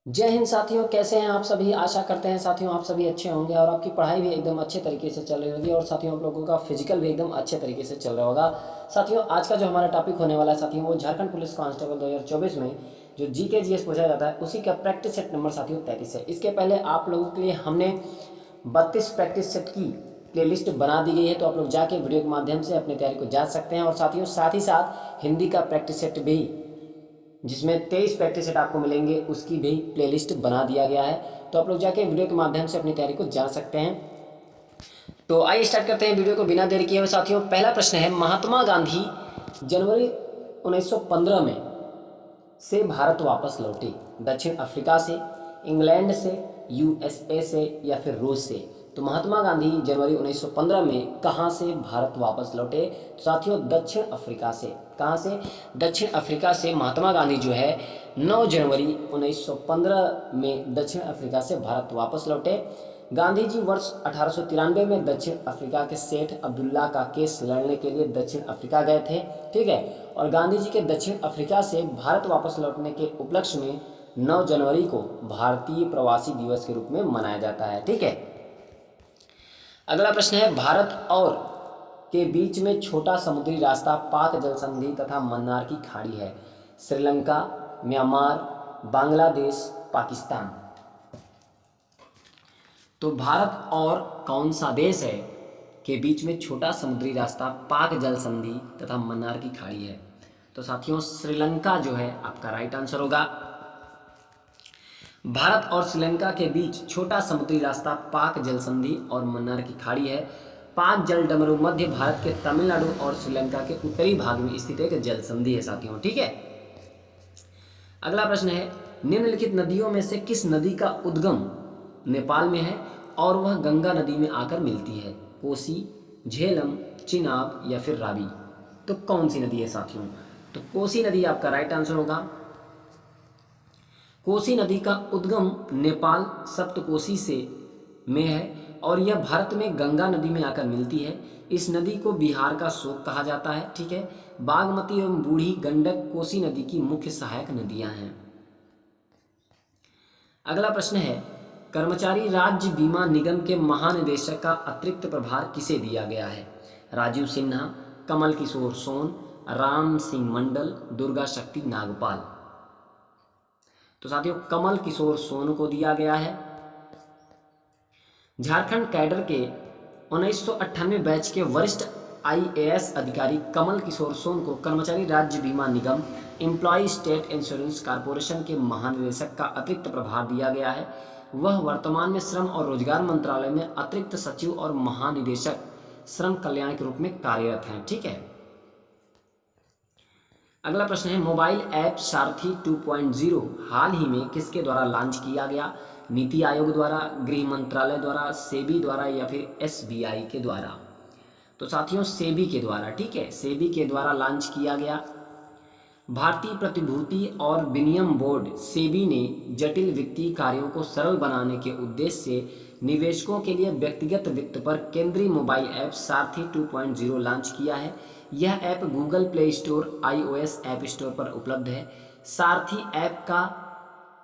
जय हिंद साथियों, कैसे हैं आप सभी। आशा करते हैं साथियों आप सभी अच्छे होंगे और आपकी पढ़ाई भी एकदम अच्छे तरीके से चल रही होगी और साथियों आप लोगों का फिजिकल भी एकदम अच्छे तरीके से चल रहा होगा। साथियों आज का जो हमारा टॉपिक होने वाला है साथियों, वो झारखंड पुलिस कांस्टेबल 2024 में जो जीके जीएस पूछा जाता है उसी का प्रैक्टिस सेट नंबर साथियों 33 है। इसके पहले आप लोगों के लिए हमने 32 प्रैक्टिस सेट की प्लेलिस्ट बना दी गई है, तो आप लोग जाके वीडियो के माध्यम से अपनी तैयारी को जांच सकते हैं। और साथियों साथ ही साथ हिंदी का प्रैक्टिस सेट भी, जिसमें 23 प्रैक्टिस सेट आपको मिलेंगे, उसकी भी प्लेलिस्ट बना दिया गया है, तो आप लोग जाके वीडियो के माध्यम से अपनी तैयारी को जान सकते हैं। तो आइए स्टार्ट करते हैं वीडियो को बिना देरी किए हुए साथियों। पहला प्रश्न है, महात्मा गांधी जनवरी 1915 में से भारत वापस लौटे, दक्षिण अफ्रीका से, इंग्लैंड से, यूएसए से या फिर रूस से। तो महात्मा गांधी जनवरी 1915 में कहाँ से भारत वापस लौटे? तो साथियों दक्षिण अफ्रीका से। कहाँ से? दक्षिण अफ्रीका से महात्मा गांधी जो है 9 जनवरी 1915 में दक्षिण अफ्रीका से भारत वापस लौटे। गांधी जी वर्ष 1893 में दक्षिण अफ्रीका के सेठ अब्दुल्ला का केस लड़ने के लिए दक्षिण अफ्रीका गए थे। ठीक है, और गांधी जी के दक्षिण अफ्रीका से भारत वापस लौटने के उपलक्ष्य में 9 जनवरी को भारतीय प्रवासी दिवस के रूप में मनाया जाता है। ठीक है, अगला प्रश्न है, भारत और के बीच में छोटा समुद्री रास्ता पाक जल संधि तथा मन्नार की खाड़ी है। श्रीलंका, म्यांमार, बांग्लादेश, पाकिस्तान। तो भारत और कौन सा देश है के बीच में छोटा समुद्री रास्ता पाक जल संधि तथा मन्नार की खाड़ी है? तो साथियों श्रीलंका जो है आपका राइट आंसर होगा। भारत और श्रीलंका के बीच छोटा समुद्री रास्ता पाक जल संधि और मन्नार की खाड़ी है। पाक जल डमरू मध्य भारत के तमिलनाडु और श्रीलंका के उत्तरी भाग में स्थित एक जल संधि है साथियों। ठीक है, अगला प्रश्न है, निम्नलिखित नदियों में से किस नदी का उद्गम नेपाल में है और वह गंगा नदी में आकर मिलती है? कोसी, झेलम, चिनाब या फिर रावी। तो कौन सी नदी है साथियों? तो कोसी नदी आपका राइट आंसर होगा। कोसी नदी का उद्गम नेपाल सप्तकोशी से में है और यह भारत में गंगा नदी में आकर मिलती है। इस नदी को बिहार का शोक कहा जाता है। ठीक है, बागमती एवं बूढ़ी गंडक कोसी नदी की मुख्य सहायक नदियां हैं। अगला प्रश्न है, कर्मचारी राज्य बीमा निगम के महानिदेशक का अतिरिक्त प्रभार किसे दिया गया है? राजीव सिन्हा, कमल किशोर सोन, राम सिंह मंडल, दुर्गा शक्ति नागपाल। तो साथियों कमल किशोर सोन को दिया गया है। झारखंड कैडर के 1998 बैच के वरिष्ठ आईएएस अधिकारी कमल किशोर सोन को कर्मचारी राज्य बीमा निगम एम्प्लॉय स्टेट इंश्योरेंस कॉरपोरेशन के महानिदेशक का अतिरिक्त प्रभार दिया गया है। वह वर्तमान में श्रम और रोजगार मंत्रालय में अतिरिक्त सचिव और महानिदेशक श्रम कल्याण के रूप में कार्यरत हैं। ठीक है, अगला प्रश्न है, मोबाइल ऐप सारथी 2.0 हाल ही में किसके द्वारा लॉन्च किया गया? नीति आयोग द्वारा, गृह मंत्रालय द्वारा, सेबी द्वारा या फिर एसबीआई के द्वारा? तो साथियों सेबी के द्वारा। ठीक है, सेबी के द्वारा लॉन्च किया गया। भारतीय प्रतिभूति और विनिमय बोर्ड सेबी ने जटिल वित्तीय कार्यों को सरल बनाने के उद्देश्य से निवेशकों के लिए व्यक्तिगत वित्त पर केंद्रीय मोबाइल ऐप सारथी 2.0 लॉन्च किया है। यह app Google play store, iOS app store पर उपलब्ध है। सारथी ऐप का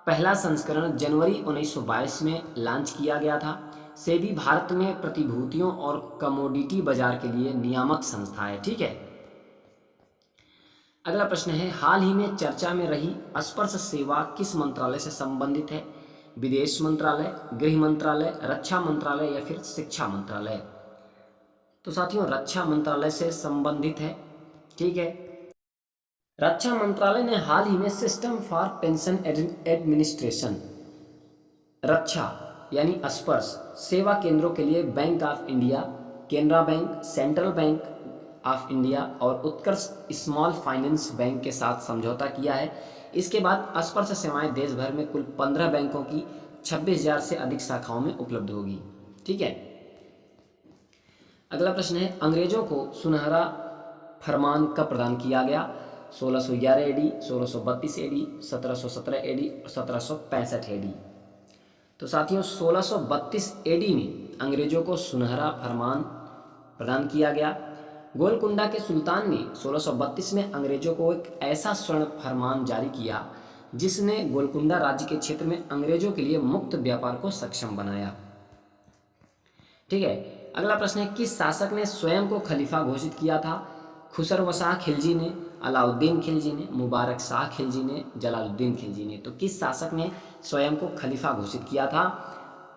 पहला संस्करण जनवरी 1922 में लॉन्च किया गया था। सेबी भारत में प्रतिभूतियों और कमोडिटी बाजार के लिए नियामक संस्था है। ठीक है, अगला प्रश्न है, हाल ही में चर्चा में रही स्पर्श सेवा किस मंत्रालय से संबंधित है? विदेश मंत्रालय, गृह मंत्रालय, रक्षा मंत्रालय या फिर शिक्षा मंत्रालय? तो साथियों रक्षा मंत्रालय से संबंधित है। ठीक है, रक्षा मंत्रालय ने हाल ही में सिस्टम फॉर पेंशन एडमिनिस्ट्रेशन रक्षा यानी स्पर्श सेवा केंद्रों के लिए bank of India, Canara bank, central bank of India और उत्कर्ष स्मॉल फाइनेंस बैंक के साथ समझौता किया है। इसके बाद स्पर्श सेवाएं देश भर में कुल 15 बैंकों की 26,000 से अधिक शाखाओं में उपलब्ध होगी। ठीक है, अगला प्रश्न है, अंग्रेजों को सुनहरा फरमान कब प्रदान किया गया? 1611 एडी, 1632 एडी, 1717 एडी और 1765 एडी? तो साथियों 1632 एडी में अंग्रेजों को सुनहरा फरमान प्रदान किया गया। गोलकुंडा के सुल्तान ने 1632 में अंग्रेजों को एक ऐसा स्वर्ण फरमान जारी किया जिसने गोलकुंडा राज्य के क्षेत्र में अंग्रेजों के लिए मुक्त व्यापार को सक्षम बनाया। ठीक है, अगला प्रश्न है, किस शासक ने स्वयं को खलीफा घोषित किया था? खुसरो शाह खिलजी ने, अलाउद्दीन खिलजी ने, मुबारक शाह खिलजी ने, जलालुद्दीन खिलजी ने। तो किस शासक ने स्वयं को खलीफा घोषित किया था?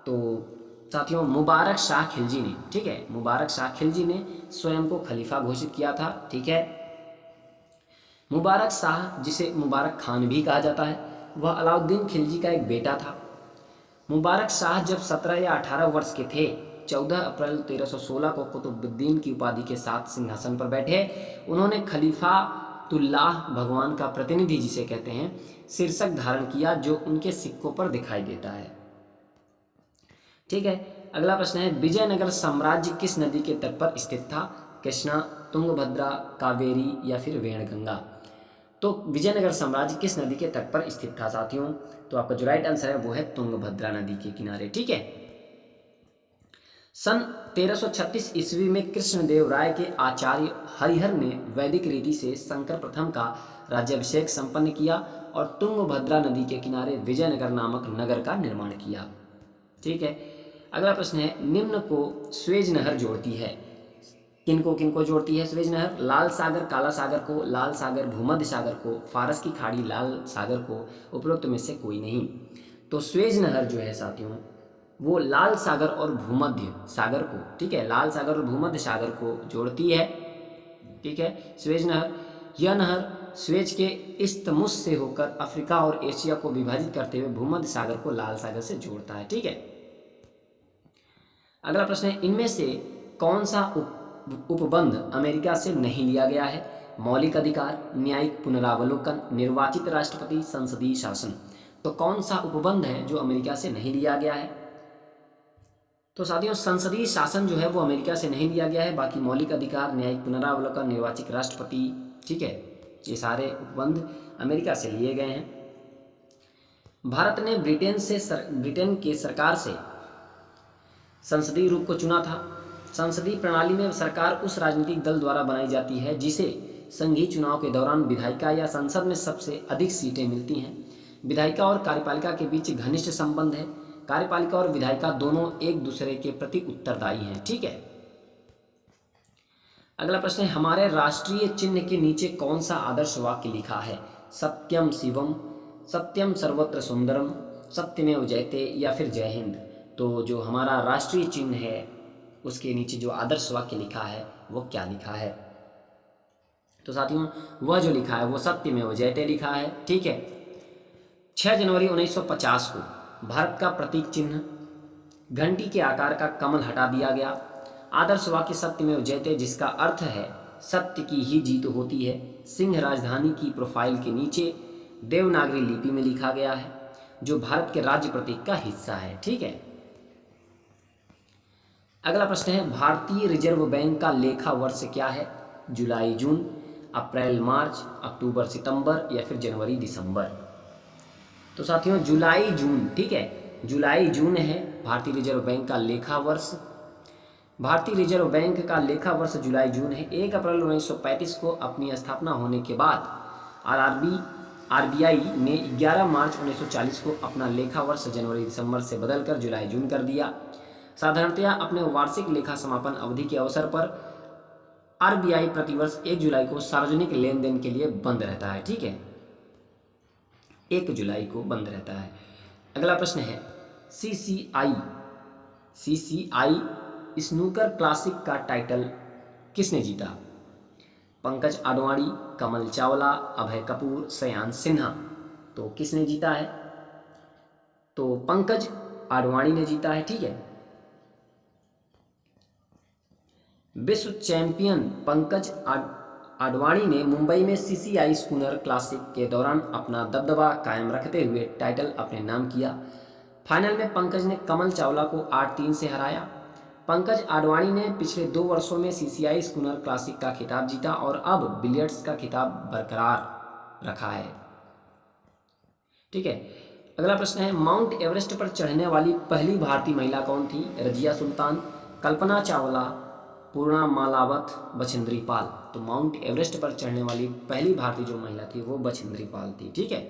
तो साथियों मुबारक शाह खिलजी ने। ठीक है, मुबारक शाह खिलजी ने स्वयं को खलीफा घोषित किया था। ठीक है, मुबारक शाह, जिसे मुबारक खान भी कहा जाता है, वह अलाउद्दीन खिलजी का एक बेटा था। मुबारक शाह जब 17 या 18 वर्ष के थे, 14 अप्रैल 1316 को कुतुबुद्दीन की उपाधि के साथ सिंहासन पर बैठे। उन्होंने खलीफातुल्लाह, भगवान का प्रतिनिधि जिसे कहते हैं, शीर्षक धारण किया, जो उनके सिक्कों पर दिखाई देता है। ठीक है, अगला प्रश्न है, विजयनगर साम्राज्य किस नदी के तट पर स्थित था? कृष्णा, तुंगभद्रा, कावेरी या फिर वेणगंगा। तो विजयनगर साम्राज्य किस नदी के तट पर स्थित था साथियों? तो आपका जो राइट आंसर है वो है तुंगभद्रा नदी के किनारे। ठीक है, सन 1336 ईस्वी में कृष्णदेव राय के आचार्य हरिहर ने वैदिक रीति से शंकर प्रथम का राज्याभिषेक संपन्न किया और तुंगभद्रा नदी के किनारे विजयनगर नामक नगर का निर्माण किया। ठीक है, अगला प्रश्न है, निम्न को स्वेज नहर जोड़ती है? किनको जोड़ती है स्वेज नहर? लाल सागर काला सागर को, लाल सागर भूमध्य सागर को, फारस की खाड़ी लाल सागर को, उपरोक्त में से कोई नहीं। तो स्वेज नहर जो है साथियों वो लाल सागर और भूमध्य सागर को, ठीक है, लाल सागर और भूमध्य सागर को जोड़ती है। ठीक है, स्वेज नहर, यह नहर स्वेज के इस्तमुस से होकर अफ्रीका और एशिया को विभाजित करते हुए भूमध्य सागर को लाल सागर से जोड़ता है। ठीक है, अगला प्रश्न है, इनमें से कौन सा उपबंध अमेरिका से नहीं लिया गया है? मौलिक अधिकार, न्यायिक पुनरावलोकन, निर्वाचित राष्ट्रपति, संसदीय शासन। तो कौन सा उपबंध है जो अमेरिका से नहीं लिया गया है? तो साथियों संसदीय शासन जो है वो अमेरिका से नहीं लिया गया है, बाकी मौलिक अधिकार, न्यायिक पुनरावलोकन, निर्वाचित राष्ट्रपति, ठीक है, ये सारे उपबंध अमेरिका से लिए गए हैं। भारत ने ब्रिटेन के सरकार से संसदीय रूप को चुना था। संसदीय प्रणाली में सरकार उस राजनीतिक दल द्वारा बनाई जाती है जिसे संघीय चुनाव के दौरान विधायिका या संसद में सबसे अधिक सीटें मिलती हैं। विधायिका और कार्यपालिका के बीच घनिष्ठ संबंध है। कार्यपालिका और विधायिका दोनों एक दूसरे के प्रति उत्तरदायी हैं। ठीक है, अगला प्रश्न है, हमारे राष्ट्रीय चिन्ह के नीचे कौन सा आदर्श वाक्य लिखा है? सत्यम शिवम, सत्यम सर्वत्र सुंदरम, सत्यमेव जयते या फिर जय हिंद। तो जो हमारा राष्ट्रीय चिन्ह है उसके नीचे जो आदर्श वाक्य लिखा है वो क्या लिखा है? तो साथियों वह जो लिखा है वो सत्यमेव जयते लिखा है। ठीक है, 6 जनवरी 1950 को भारत का प्रतीक चिन्ह घंटी के आकार का कमल हटा दिया गया। आदर्श वाक्य सत्यमेव जयते, जिसका अर्थ है सत्य की ही जीत होती है, सिंह राजधानी की प्रोफाइल के नीचे देवनागरी लिपि में लिखा गया है, जो भारत के राज्य प्रतीक का हिस्सा है। ठीक है, अगला प्रश्न है, भारतीय रिजर्व बैंक का लेखा वर्ष क्या है? जुलाई जून, अप्रैल मार्च, अक्टूबर सितंबर या फिर जनवरी दिसंबर। तो साथियों जुलाई जून, ठीक है, जुलाई जून है भारतीय रिजर्व बैंक का लेखा वर्ष। भारतीय रिजर्व बैंक का लेखा वर्ष जुलाई जून है। 1 अप्रैल 1935 को अपनी स्थापना होने के बाद आरबीआई ने 11 मार्च 1940 को अपना लेखा वर्ष जनवरी दिसंबर से बदलकर जुलाई जून कर दिया। साधारणतया अपने वार्षिक लेखा समापन अवधि के अवसर पर आरबीआई प्रतिवर्ष 1 जुलाई को सार्वजनिक लेन देन के लिए बंद रहता है। ठीक है, 1 जुलाई को बंद रहता है। अगला प्रश्न है, सीसीआई स्नूकर क्लासिक का टाइटल किसने जीता? पंकज आडवाणी, कमल चावला, अभय कपूर, श्रेयांश सिन्हा। तो किसने जीता है? तो पंकज आडवाणी ने जीता है। ठीक है, विश्व चैंपियन पंकज आडवाणी ने मुंबई में सीसीआई स्कूनर क्लासिक के दौरान अपना दबदबा कायम रखते हुए टाइटल अपने नाम किया। फाइनल में पंकज ने कमल चावला को 8-3 से हराया। पंकज आडवाणी ने पिछले 2 वर्षों में सीसीआई स्कूनर क्लासिक का खिताब जीता और अब बिलियर्ड्स का खिताब बरकरार रखा है। ठीक है, अगला प्रश्न है, माउंट एवरेस्ट पर चढ़ने वाली पहली भारतीय महिला कौन थी? रजिया सुल्तान, कल्पना चावला, पूर्णा मालावत, बछेंद्री पाल। तो माउंट एवरेस्ट पर चढ़ने वाली पहली भारतीय जो महिला थी वो बछेंद्री पाल थी। ठीक है,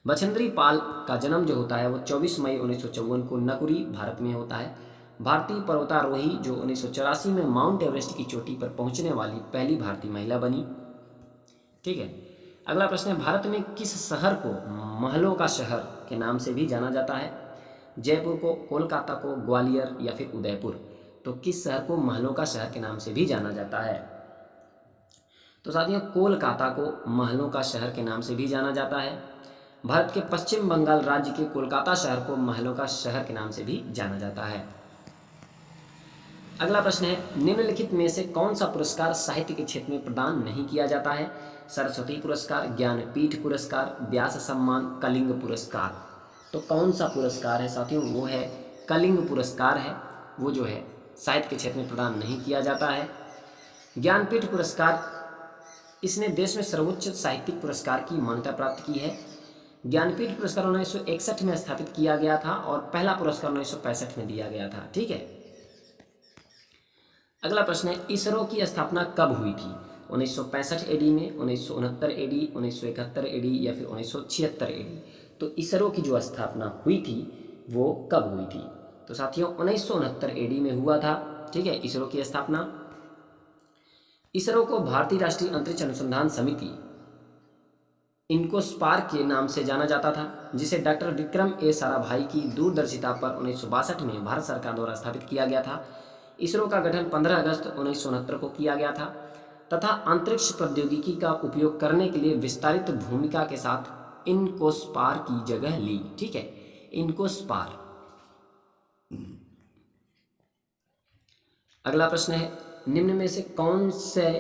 बछेंद्री पाल का जन्म जो होता है वो 24 मई 1954 को नकुरी भारत में होता है। भारतीय पर्वतारोही जो 1984 में माउंट एवरेस्ट की चोटी पर पहुंचने वाली पहली भारतीय महिला बनी। ठीक है, अगला प्रश्न है, भारत में किस शहर को महलों का शहर के नाम से भी जाना जाता है? जयपुर को, कोलकाता को, ग्वालियर या फिर उदयपुर? तो किस शहर को महलों का शहर के नाम से भी जाना जाता है? तो साथियों, कोलकाता को महलों का शहर के नाम से भी जाना जाता है। भारत के पश्चिम बंगाल राज्य के कोलकाता शहर को महलों का शहर के नाम से भी जाना जाता है। अगला प्रश्न है, निम्नलिखित में से कौन सा पुरस्कार साहित्य के क्षेत्र में प्रदान नहीं किया जाता है? सरस्वती पुरस्कार, ज्ञानपीठ पुरस्कार, व्यास सम्मान, कलिंग पुरस्कार? तो कौन सा पुरस्कार है साथियों? वो है कलिंग पुरस्कार है, वो जो है साहित्य के क्षेत्र में प्रदान नहीं किया जाता है। ज्ञानपीठ पुरस्कार, इसने देश में सर्वोच्च साहित्यिक पुरस्कार की मान्यता प्राप्त की है। ज्ञानपीठ पुरस्कार 1961 में स्थापित किया गया था और पहला पुरस्कार 1965 में दिया गया था। ठीक है, अगला प्रश्न है, इसरो की स्थापना कब हुई थी? 1965 एडी में, 1969 एडी, 1971 एडी या फिर 1976 एडी? तो इसरो की जो स्थापना हुई थी वो कब हुई थी? तो साथियों 1969 एडी में हुआ था। ठीक है, इसरो की स्थापना। इसरो को भारतीय राष्ट्रीय अंतरिक्ष अनुसंधान समिति इनकोस्पार्क के नाम से जाना जाता था, जिसे डॉक्टर विक्रम ए साराभाई की दूरदर्शिता पर 1962 में भारत सरकार द्वारा स्थापित किया गया था। इसरो का गठन 15 अगस्त 1969 को किया गया था तथा अंतरिक्ष प्रौद्योगिकी का उपयोग करने के लिए विस्तारित भूमिका के साथ इनकोस्पार की जगह ली। ठीक है, इनकोस्पार। अगला प्रश्न है, निम्न में से कौन से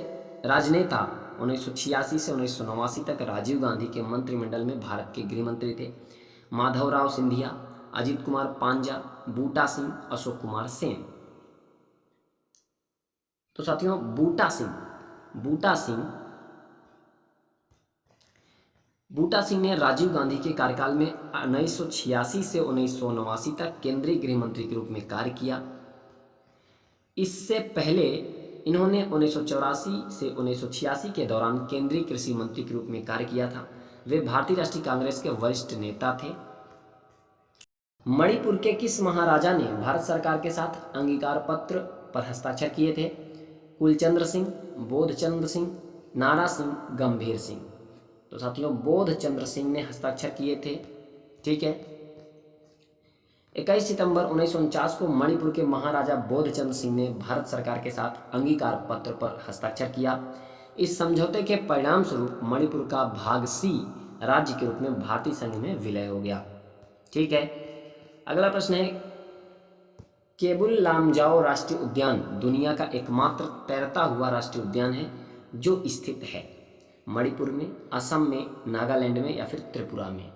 राजनेता 1986 से 1989 तक राजीव गांधी के मंत्रिमंडल में भारत के गृह मंत्री थे? माधवराव सिंधिया, अजीत कुमार पांजा, बूटा सिंह, अशोक कुमार सेन? तो साथियों बूटा सिंह ने राजीव गांधी के कार्यकाल में 1986 से 1989 तक केंद्रीय गृह मंत्री के रूप में कार्य किया। इससे पहले इन्होंने 1984 से 1986 के दौरान केंद्रीय कृषि मंत्री के रूप में कार्य किया था। वे भारतीय राष्ट्रीय कांग्रेस के वरिष्ठ नेता थे। मणिपुर के किस महाराजा ने भारत सरकार के साथ अंगीकार पत्र पर हस्ताक्षर किए थे? कुलचंद्र सिंह, बोधचंद्र सिंह, नारा सिंह, गंभीर सिंह? तो साथियों बोधचंद्र सिंह ने हस्ताक्षर किए थे। ठीक है, 21 सितंबर 1949 को मणिपुर के महाराजा बोधचंद्र सिंह ने भारत सरकार के साथ अंगीकार पत्र पर हस्ताक्षर किया। इस समझौते के परिणाम स्वरूप मणिपुर का भाग सी राज्य के रूप में भारतीय संघ में विलय हो गया। ठीक है, अगला प्रश्न है, केबुल लामजाओ राष्ट्रीय उद्यान दुनिया का एकमात्र तैरता हुआ राष्ट्रीय उद्यान है जो स्थित है मणिपुर में, असम में, नागालैंड में या फिर त्रिपुरा में?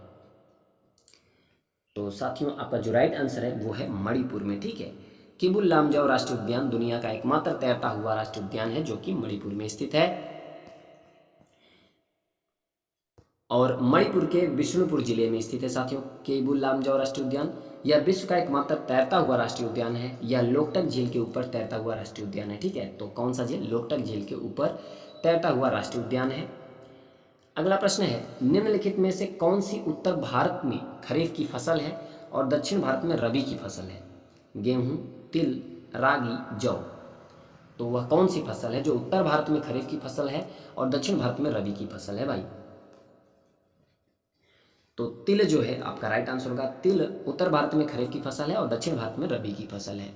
तो साथियों आपका जो राइट आंसर है वो है मणिपुर में। ठीक है, केबुल लामजाओ राष्ट्रीय उद्यान दुनिया का एकमात्र तैरता हुआ राष्ट्रीय उद्यान है जो कि मणिपुर में स्थित है। और मणिपुर के बिष्णुपुर जिले में स्थित है साथियों केबुल लामजाओ राष्ट्रीय उद्यान। यह विश्व का एकमात्र तैरता हुआ राष्ट्रीय उद्यान है। यह लोकटक झील के ऊपर तैरता हुआ राष्ट्रीय उद्यान है। ठीक है, तो कौन सा झील? लोकटक झील के ऊपर तैरता हुआ राष्ट्रीय उद्यान है। अगला प्रश्न है, निम्नलिखित में से कौन सी उत्तर भारत में खरीफ की फसल है और दक्षिण भारत में रबी की फसल है? गेहूं, तिल, रागी, जौ? तो वह कौन सी फसल है जो उत्तर भारत में खरीफ की फसल है और दक्षिण भारत में रबी की फसल है भाई? तो तिल जो है आपका राइट आंसर होगा। तिल उत्तर भारत में खरीफ की फसल है और दक्षिण भारत में रबी की फसल है।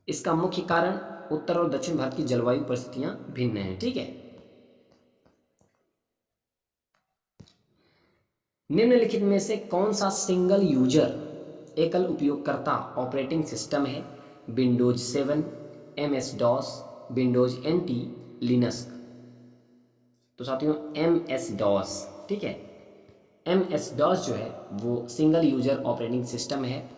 इसका मुख्य कारण उत्तर और दक्षिण भारत की जलवायु परिस्थितियां भिन्न हैं। ठीक है, निम्नलिखित में से कौन सा सिंगल यूजर एकल उपयोगकर्ता ऑपरेटिंग सिस्टम है? Windows 7, MS DOS, Windows NT, Linux? तो साथियों MS डॉस। ठीक है, MS डॉस जो है वो सिंगल यूजर ऑपरेटिंग सिस्टम है।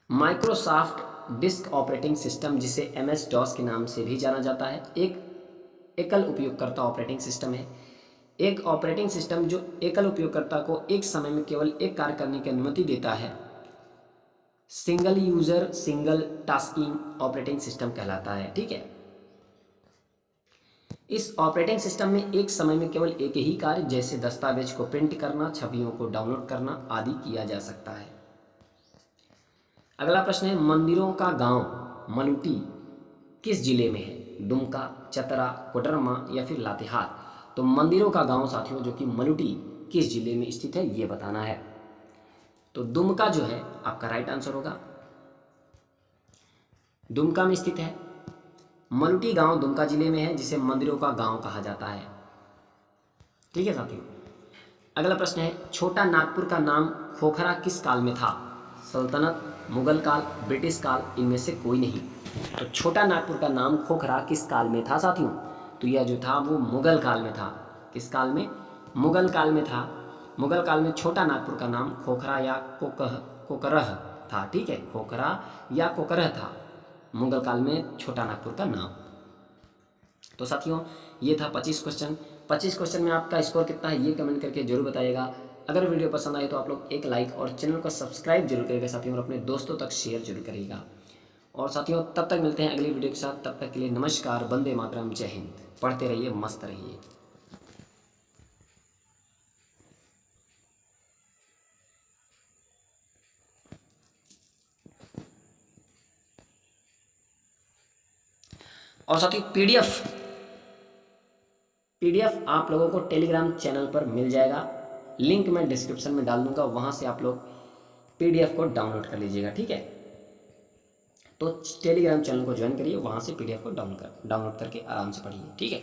माइक्रोसॉफ्ट डिस्क ऑपरेटिंग सिस्टम जिसे MS डॉस के नाम से भी जाना जाता है एक एकल उपयोगकर्ता ऑपरेटिंग सिस्टम है। एक ऑपरेटिंग सिस्टम जो एकल उपयोगकर्ता को एक समय में केवल एक कार्य करने की अनुमति देता है single user single tasking operating system कहलाता है। ठीक है, इस ऑपरेटिंग सिस्टम में एक समय में केवल एक ही कार्य जैसे दस्तावेज को प्रिंट करना, छवियों को डाउनलोड करना आदि किया जा सकता है। अगला प्रश्न है, मंदिरों का गांव मलुटी किस जिले में है? दुमका, चतरा, कोडरमा या फिर लातेहार? तो मंदिरों का गांव साथियों जो कि मलुटी किस जिले में स्थित है ये बताना है। तो दुमका जो है आपका राइट आंसर होगा, दुमका में स्थित है। मलुटी गांव दुमका जिले में है जिसे मंदिरों का गांव कहा जाता है। ठीक है साथियों। अगला प्रश्न है, छोटा नागपुर का नाम खोखरा किस काल में था? सल्तनत, मुगल काल, ब्रिटिश काल, इनमें से कोई नहीं। तो छोटा नागपुर का नाम खोखरा किस काल में था साथियों? तो यह जो था वो मुगल काल में था। किस काल में? मुगल काल में था। मुगल काल में छोटा नागपुर का नाम खोखरा या कोकरह था। ठीक है, खोखरा या कोकरह था मुगल काल में छोटा नागपुर का नाम। तो साथियों ये था 25 क्वेश्चन। 25 क्वेश्चन में आपका स्कोर कितना है ये कमेंट करके जरूर बताइएगा। अगर वीडियो पसंद आए तो आप लोग एक लाइक और चैनल को सब्सक्राइब जरूर करिएगा साथियों, और अपने दोस्तों तक शेयर जरूर करिएगा। और साथियों तब तक मिलते हैं अगली वीडियो के साथ। तब तक के लिए नमस्कार, वंदे मातरम, जय हिंद। पढ़ते रहिए, मस्त रहिए। और साथियों पीडीएफ आप लोगों को टेलीग्राम चैनल पर मिल जाएगा। लिंक मैं डिस्क्रिप्शन में डाल दूंगा, वहां से आप लोग पीडीएफ को डाउनलोड कर लीजिएगा। ठीक है, तो टेलीग्राम चैनल को ज्वाइन करिए, वहां से पीडीएफ को डाउनलोड करके आराम से पढ़िए। ठीक है।